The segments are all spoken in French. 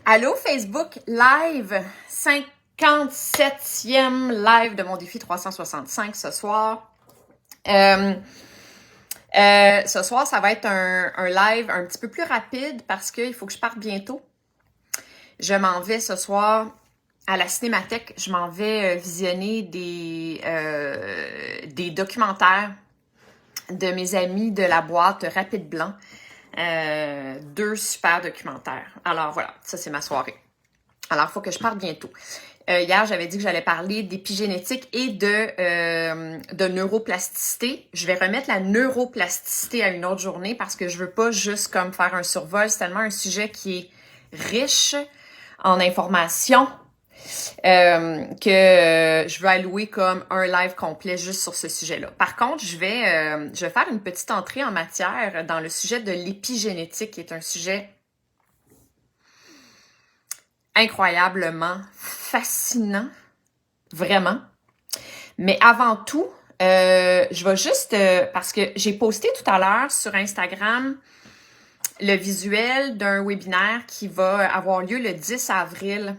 Allô Facebook live, 57e live de mon défi 365 ce soir. Ce soir, ça va être un live un petit peu plus rapide parce qu'il faut que je parte bientôt. Je m'en vais ce soir à la Cinémathèque. Je m'en vais visionner des documentaires de mes amis de la boîte Rapide Blanc. 2 super documentaires. Alors voilà, ça c'est ma soirée. Alors, il faut que je parte bientôt. Hier, j'avais dit que j'allais parler d'épigénétique et de neuroplasticité. Je vais remettre la neuroplasticité à une autre journée parce que je veux pas juste comme faire un survol. C'est tellement un sujet qui est riche en informations que je veux allouer comme un live complet juste sur ce sujet-là. Par contre, je vais faire une petite entrée en matière dans le sujet de l'épigénétique, qui est un sujet incroyablement fascinant, vraiment. Mais avant tout, je vais juste, parce que j'ai posté tout à l'heure sur Instagram le visuel d'un webinaire qui va avoir lieu le 10 avril.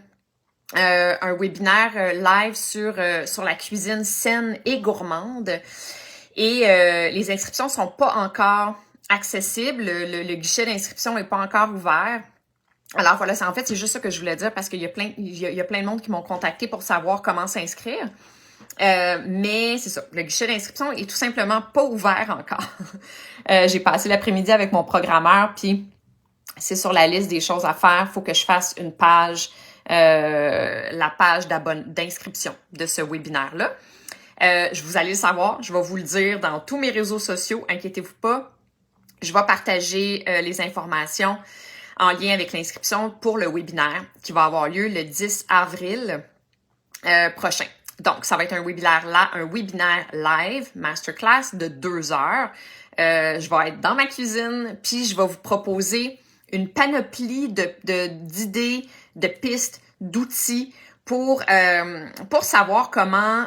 Un webinaire live sur la cuisine saine et gourmande. Et les inscriptions sont pas encore accessibles. Le guichet d'inscription n'est pas encore ouvert. Alors voilà, c'est juste ça que je voulais dire parce qu'il y a plein de monde qui m'ont contacté pour savoir comment s'inscrire. Mais c'est ça, le guichet d'inscription est tout simplement pas ouvert encore. J'ai passé l'après-midi avec mon programmeur, puis c'est sur la liste des choses à faire. Il faut que je fasse une page, la page d'inscription de ce webinaire-là. Vous allez le savoir, je vais vous le dire dans tous mes réseaux sociaux, inquiétez-vous pas. Je vais partager les informations en lien avec l'inscription pour le webinaire qui va avoir lieu le 10 avril prochain. Donc, ça va être un webinaire live, masterclass de 2 heures. Je vais être dans ma cuisine, puis je vais vous proposer une panoplie d'idées, de pistes, d'outils pour savoir comment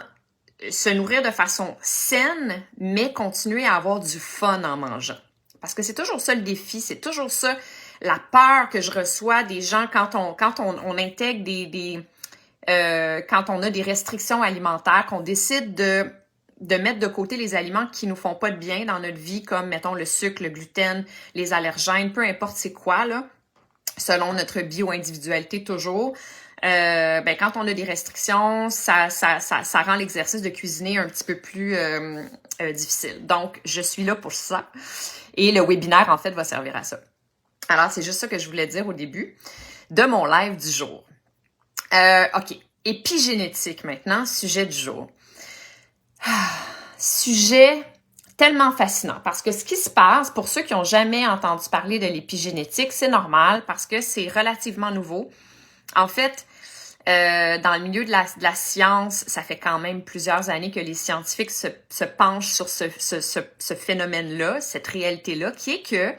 se nourrir de façon saine, mais continuer à avoir du fun en mangeant. Parce que c'est toujours ça le défi, c'est toujours ça la peur que je reçois des gens quand on intègre quand on a des restrictions alimentaires, qu'on décide de mettre de côté les aliments qui nous font pas de bien dans notre vie, comme, mettons, le sucre, le gluten, les allergènes, peu importe c'est quoi, là, selon notre bio-individualité toujours. Quand on a des restrictions, ça rend l'exercice de cuisiner un petit peu plus difficile. Donc, je suis là pour ça. Et le webinaire, en fait, va servir à ça. Alors, c'est juste ça que je voulais dire au début de mon live du jour. OK. Épigénétique maintenant, sujet du jour. Sujet tellement fascinant parce que ce qui se passe, pour ceux qui n'ont jamais entendu parler de l'épigénétique, c'est normal parce que c'est relativement nouveau. En fait, dans le milieu de la science, ça fait quand même plusieurs années que les scientifiques se penchent sur ce phénomène-là, cette réalité-là, qui est que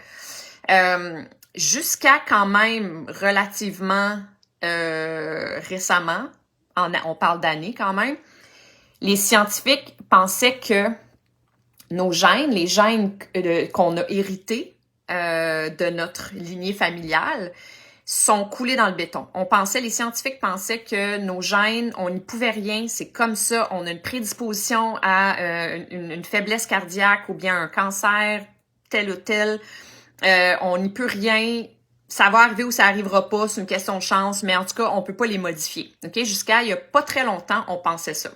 jusqu'à quand même relativement récemment, on parle d'années quand même, les scientifiques pensaient que nos gènes, les gènes qu'on a hérités de notre lignée familiale, sont coulés dans le béton. Les scientifiques pensaient que nos gènes, on n'y pouvait rien, c'est comme ça, on a une prédisposition à une faiblesse cardiaque ou bien un cancer, tel ou tel. On n'y peut rien, ça va arriver ou ça arrivera pas, c'est une question de chance, mais en tout cas, on peut pas les modifier. OK? Jusqu'à il y a pas très longtemps, on pensait ça.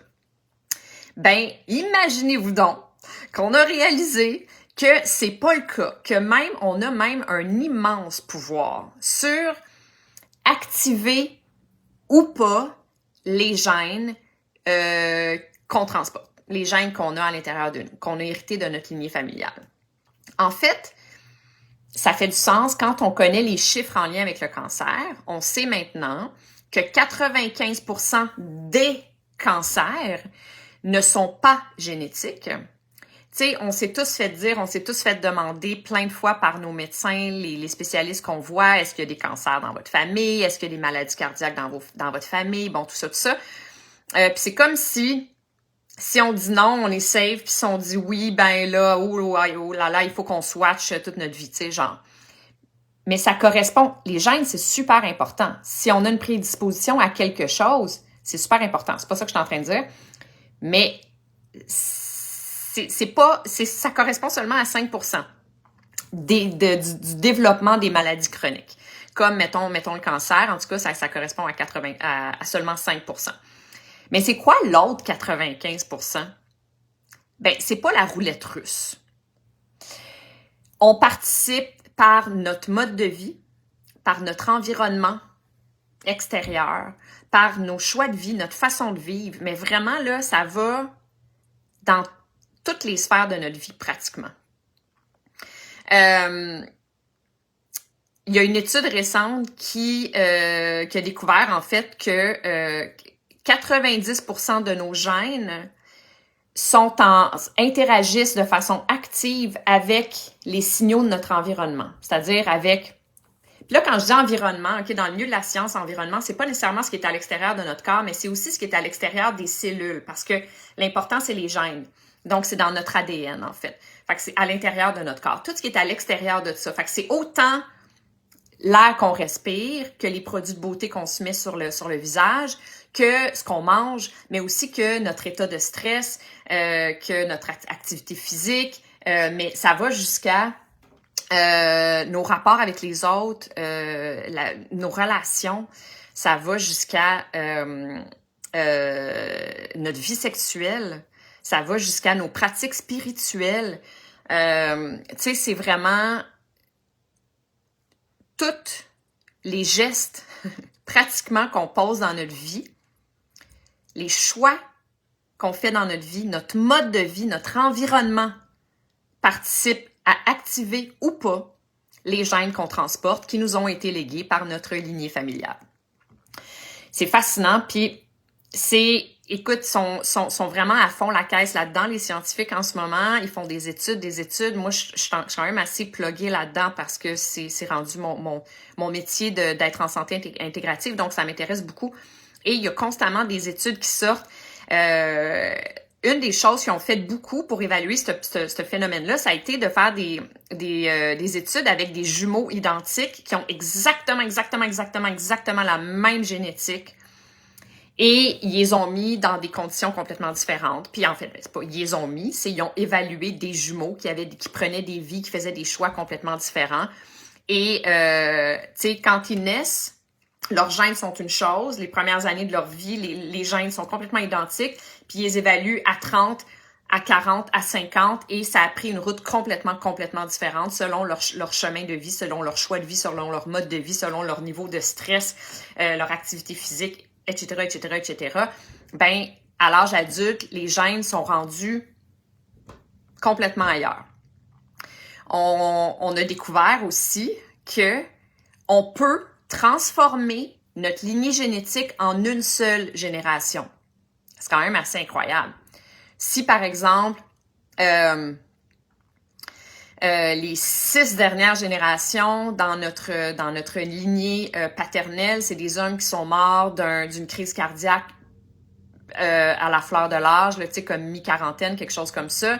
Ben, imaginez-vous donc qu'on a réalisé que c'est pas le cas, que on a même un immense pouvoir sur activer ou pas les gènes qu'on transporte, les gènes qu'on a à l'intérieur de nous, qu'on a hérité de notre lignée familiale. En fait, ça fait du sens quand on connaît les chiffres en lien avec le cancer. On sait maintenant que 95% des cancers ne sont pas génétiques. Tu sais, on s'est tous fait demander plein de fois par nos médecins, les spécialistes qu'on voit, est-ce qu'il y a des cancers dans votre famille, est-ce qu'il y a des maladies cardiaques dans votre famille, bon, tout ça. Puis c'est comme si on dit non, on est safe, puis si on dit oui, ben là, oh là là, il faut qu'on swatch toute notre vie, tu sais, genre. Mais ça correspond, les gènes, c'est super important. Si on a une prédisposition à quelque chose, c'est super important. C'est pas ça que je suis en train de dire. Mais ça correspond seulement à 5% du développement des maladies chroniques. Comme, mettons le cancer, en tout cas, ça correspond à seulement 5%. Mais c'est quoi l'autre 95%? Ben, c'est pas la roulette russe. On participe par notre mode de vie, par notre environnement extérieur, par nos choix de vie, notre façon de vivre. Mais vraiment, là, ça va dans toutes les sphères de notre vie, pratiquement. Il y a une étude récente qui a découvert, en fait, que 90% de nos gènes interagissent de façon active avec les signaux de notre environnement. C'est-à-dire avec... Puis là, quand je dis environnement, okay, dans le milieu de la science, environnement, c'est pas nécessairement ce qui est à l'extérieur de notre corps, mais c'est aussi ce qui est à l'extérieur des cellules, parce que l'important, c'est les gènes. Donc, c'est dans notre ADN, en fait. Fait que c'est à l'intérieur de notre corps. Tout ce qui est à l'extérieur de ça. Fait que c'est autant l'air qu'on respire, que les produits de beauté qu'on se met sur le visage, que ce qu'on mange, mais aussi que notre état de stress, que notre activité physique, mais ça va jusqu'à nos rapports avec les autres, nos relations, ça va jusqu'à notre vie sexuelle, ça va jusqu'à nos pratiques spirituelles. Tu sais, c'est vraiment tous les gestes pratiquement qu'on pose dans notre vie, les choix qu'on fait dans notre vie, notre mode de vie, notre environnement participent à activer ou pas les gènes qu'on transporte qui nous ont été légués par notre lignée familiale. C'est fascinant, puis écoute, sont vraiment à fond la caisse là-dedans, les scientifiques en ce moment, ils font des études. Moi, je suis quand même assez pluguée là-dedans parce que c'est rendu mon métier d'être en santé intégrative, donc ça m'intéresse beaucoup. Et il y a constamment des études qui sortent. Une des choses qu'ils ont fait beaucoup pour évaluer ce phénomène-là, ça a été de faire des études avec des jumeaux identiques qui ont exactement la même génétique. Et ils les ont mis dans des conditions complètement différentes. Puis en fait, c'est pas ils les ont mis, c'est ils ont évalué des jumeaux qui prenaient des vies, qui faisaient des choix complètement différents. Et tu sais, quand ils naissent, leurs gènes sont une chose. Les premières années de leur vie, les gènes sont complètement identiques. Puis ils les évaluent à 30, à 40, à 50. Et ça a pris une route complètement différente selon leur chemin de vie, selon leur choix de vie, selon leur mode de vie, selon leur niveau de stress, leur activité physique, etc. Ben, à l'âge adulte, les gènes sont rendus complètement ailleurs. On a découvert aussi que on peut transformer notre lignée génétique en une seule génération. C'est quand même assez incroyable. Si, par exemple, les 6 dernières générations dans notre lignée paternelle, c'est des hommes qui sont morts d'une crise cardiaque à la fleur de l'âge, tu sais, comme mi-quarantaine, quelque chose comme ça.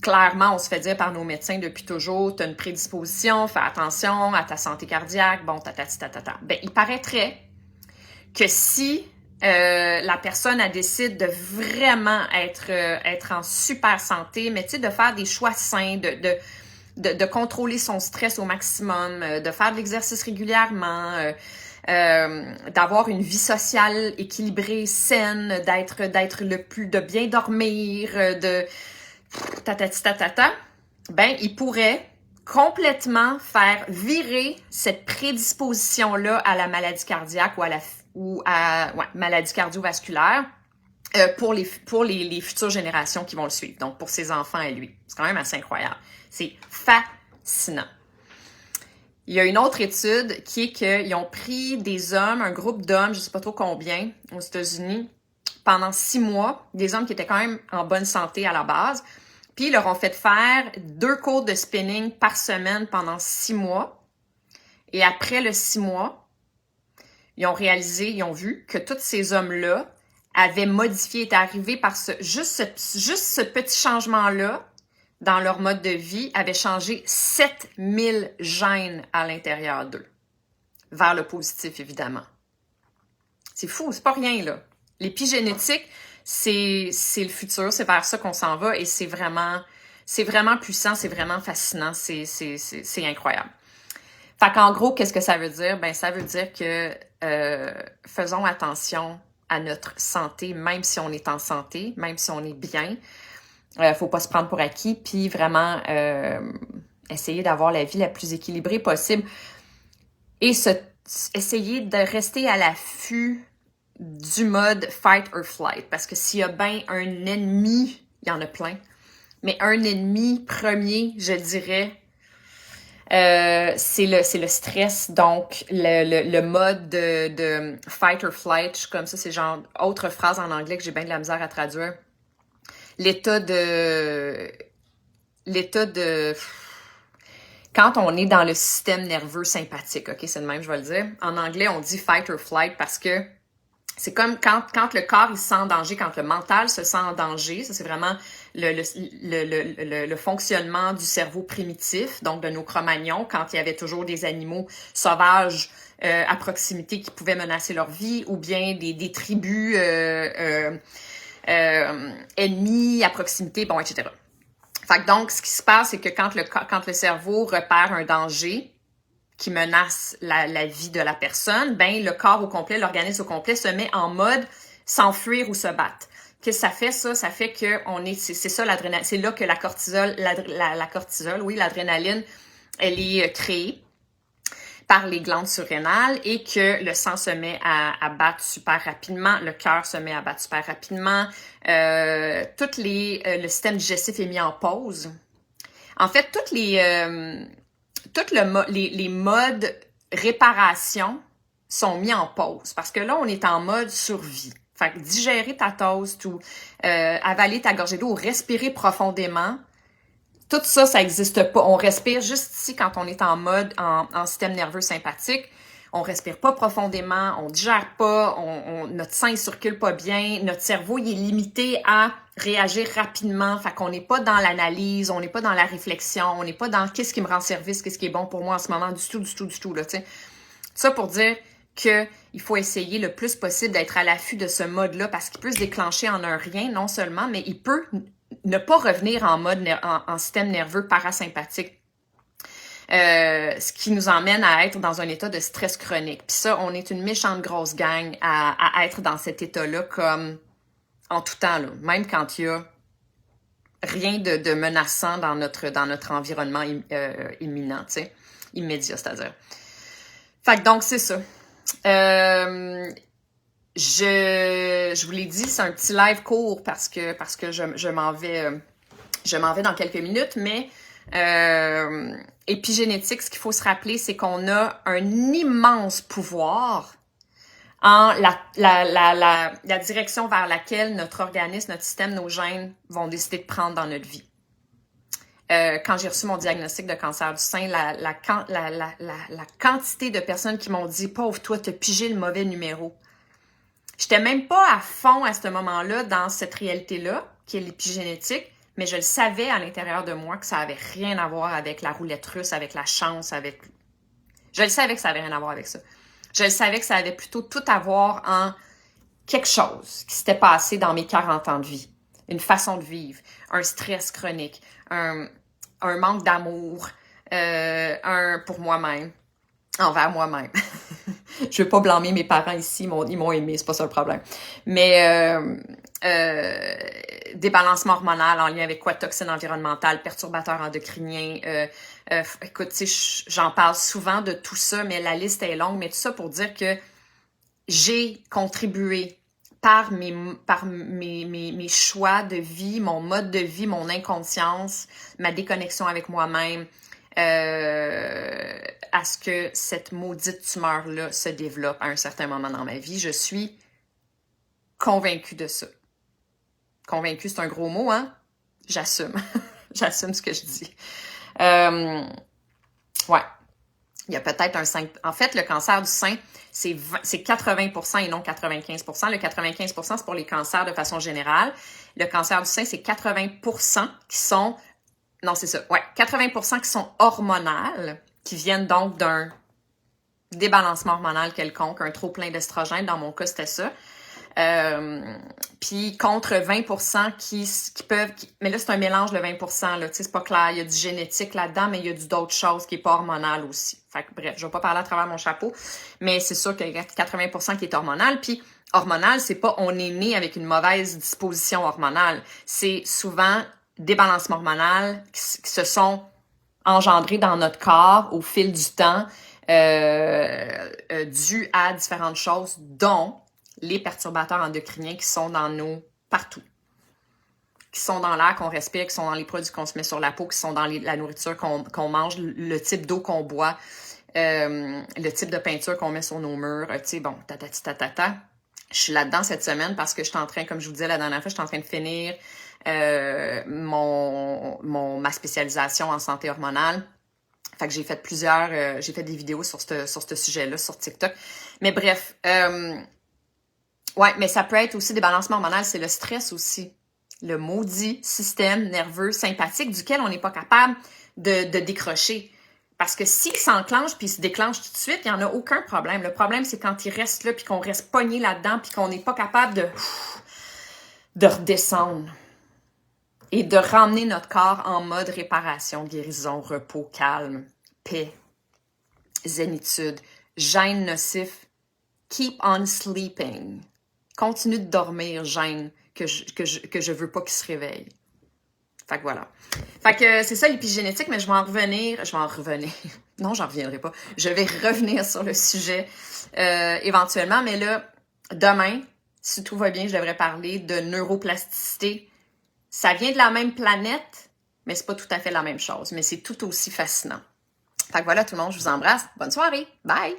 Clairement, on se fait dire par nos médecins depuis toujours, tu as une prédisposition, fais attention à ta santé cardiaque, bon, tatata. Ben, il paraîtrait que si la personne elle décide de vraiment être en super santé, mais tu sais, de faire des choix sains, de contrôler son stress au maximum, de faire de l'exercice régulièrement, d'avoir une vie sociale équilibrée, saine, de bien dormir, de ben, il pourrait complètement faire virer cette prédisposition-là à la maladie cardiaque ou à maladie cardiovasculaire pour les futures générations qui vont le suivre. Donc, pour ses enfants et lui. C'est quand même assez incroyable. C'est fascinant. Il y a une autre étude qui est qu'ils ont pris des hommes, un groupe d'hommes, je ne sais pas trop combien, aux États-Unis, pendant 6 mois, des hommes qui étaient quand même en bonne santé à la base, puis ils leur ont fait faire 2 cours de spinning par semaine pendant 6 mois. Et après le 6 mois, ils ont vu que tous ces hommes-là avaient modifié, étaient arrivés par juste ce petit changement-là, dans leur mode de vie, avaient changé 7000 gènes à l'intérieur d'eux. Vers le positif, évidemment. C'est fou, c'est pas rien, là. L'épigénétique, c'est le futur, c'est vers ça qu'on s'en va et c'est vraiment puissant, c'est vraiment fascinant, c'est incroyable. Fait qu'en gros, qu'est-ce que ça veut dire? Ben, ça veut dire que faisons attention à notre santé, même si on est en santé, même si on est bien. Faut pas se prendre pour acquis, puis vraiment essayer d'avoir la vie la plus équilibrée possible et essayer de rester à l'affût du mode fight or flight, parce que s'il y a bien un ennemi, il y en a plein, mais un ennemi premier, je dirais, c'est le stress. Donc le mode de fight or flight, je suis comme ça, c'est genre autre phrase en anglais que j'ai bien de la misère à traduire. L'état de quand on est dans le système nerveux sympathique, ok, c'est le même, je vais le dire. En anglais, on dit fight or flight parce que c'est comme quand le corps il se sent en danger, quand le mental se sent en danger. Ça, c'est vraiment le fonctionnement du cerveau primitif, donc de nos Cro-Magnons, quand il y avait toujours des animaux sauvages à proximité qui pouvaient menacer leur vie, ou bien des tribus ennemis à proximité, bon, etc. Fait que donc, ce qui se passe, c'est que quand le cerveau repère un danger qui menace la vie de la personne, ben le corps au complet, l'organisme au complet se met en mode s'enfuir ou se battre. Qu'est-ce que ça fait, ça? Ça fait que c'est ça l'adrénaline. C'est là que la cortisol, l'adrénaline, elle est créée par les glandes surrénales et que le sang se met à battre super rapidement, le cœur se met à battre super rapidement, le système digestif est mis en pause. En fait, les modes réparation sont mis en pause parce que là, on est en mode survie. Fait que digérer ta toast ou avaler ta gorgée d'eau ou respirer profondément, tout ça, ça n'existe pas. On respire juste ici quand on est en mode en système nerveux sympathique. On respire pas profondément, on digère pas, notre sang il circule pas bien, notre cerveau il est limité à réagir rapidement. Fait qu'on n'est pas dans l'analyse, on n'est pas dans la réflexion, on n'est pas dans qu'est-ce qui me rend service, qu'est-ce qui est bon pour moi en ce moment, du tout, là, tu sais. Ça pour dire que il faut essayer le plus possible d'être à l'affût de ce mode-là parce qu'il peut se déclencher en un rien, non seulement, mais il peut ne pas revenir en mode en système nerveux parasympathique. Ce qui nous emmène à être dans un état de stress chronique. Puis ça, on est une méchante grosse gang à être dans cet état-là comme en tout temps, là. Même quand il y a rien de menaçant dans notre environnement imminent, tu sais, immédiat, c'est-à-dire. Fait que donc, c'est ça. Je vous l'ai dit, c'est un petit live court parce que je m'en vais dans quelques minutes, mais épigénétique, ce qu'il faut se rappeler, c'est qu'on a un immense pouvoir en la direction vers laquelle notre organisme, notre système, nos gènes vont décider de prendre dans notre vie. Quand j'ai reçu mon diagnostic de cancer du sein, la quantité de personnes qui m'ont dit « Pauvre toi, t'as pigé le mauvais numéro ». J'étais même pas à fond à ce moment-là dans cette réalité-là, qui est l'épigénétique, mais je le savais à l'intérieur de moi que ça avait rien à voir avec la roulette russe, avec la chance, Je le savais que ça avait rien à voir avec ça. Je le savais que ça avait plutôt tout à voir en quelque chose qui s'était passé dans mes 40 ans de vie. Une façon de vivre, un stress chronique, un manque d'amour, pour moi-même, envers moi-même. Je veux pas blâmer mes parents ici, ils m'ont aimé, c'est pas ça le problème. Mais débalancement hormonal en lien avec quoi? Toxines environnementales, perturbateurs endocriniens. Écoute, tu sais, j'en parle souvent de tout ça, mais la liste est longue. Mais tout ça pour dire que j'ai contribué par mes choix de vie, mon mode de vie, mon inconscience, ma déconnexion avec moi-même, à ce que cette maudite tumeur-là se développe à un certain moment dans ma vie. Je suis convaincue de ça. Convaincue, c'est un gros mot, hein? J'assume. J'assume ce que je dis. Ouais. Il y a peut-être un 5... En fait, le cancer du sein, c'est 80% et non 95%. Le 95%, c'est pour les cancers de façon générale. Le cancer du sein, c'est 80% qui sont non, c'est ça. Ouais, 80% qui sont hormonales, qui viennent donc d'un débalancement hormonal quelconque, un trop plein d'estrogène. Dans mon cas, c'était ça. Puis contre 20% qui peuvent... mais là, c'est un mélange de 20%. Là, c'est pas clair. Il y a du génétique là-dedans, mais il y a d'autres choses qui est pas hormonal aussi. Fait que bref, je vais pas parler à travers mon chapeau, mais c'est sûr qu'il y a 80% qui est hormonal. Puis hormonal, c'est pas on est né avec une mauvaise disposition hormonale. C'est souvent des balancements hormonaux qui se sont engendrés dans notre corps au fil du temps, dû à différentes choses, dont les perturbateurs endocriniens qui sont dans nos partout, qui sont dans l'air qu'on respire, qui sont dans les produits qu'on se met sur la peau, qui sont dans la nourriture qu'on mange, le type d'eau qu'on boit, le type de peinture qu'on met sur nos murs, tu sais, bon, tatata. Je suis là-dedans cette semaine parce que je suis en train, comme je vous disais la dernière fois, je suis en train de finir ma spécialisation en santé hormonale. Fait que j'ai fait j'ai fait des vidéos sur ce sujet-là, sur TikTok. Mais bref, ouais, mais ça peut être aussi des balancements hormonaux, c'est le stress aussi. Le maudit système nerveux sympathique duquel on n'est pas capable de décrocher. Parce que s'il s'enclenche puis il se déclenche tout de suite, il n'y en a aucun problème. Le problème, c'est quand il reste là puis qu'on reste pogné là-dedans puis qu'on n'est pas capable de redescendre et de ramener notre corps en mode réparation, guérison, repos, calme, paix, zénitude, gène nocif, keep on sleeping. Continue de dormir, gène, que je veux pas qu'il se réveille. Fait que voilà. Fait que c'est ça l'épigénétique, mais je vais en revenir. Non, j'en reviendrai pas. Je vais revenir sur le sujet éventuellement, mais là, demain, si tout va bien, je devrais parler de neuroplasticité. Ça vient de la même planète, mais c'est pas tout à fait la même chose. Mais c'est tout aussi fascinant. Fait que voilà tout le monde, je vous embrasse. Bonne soirée. Bye!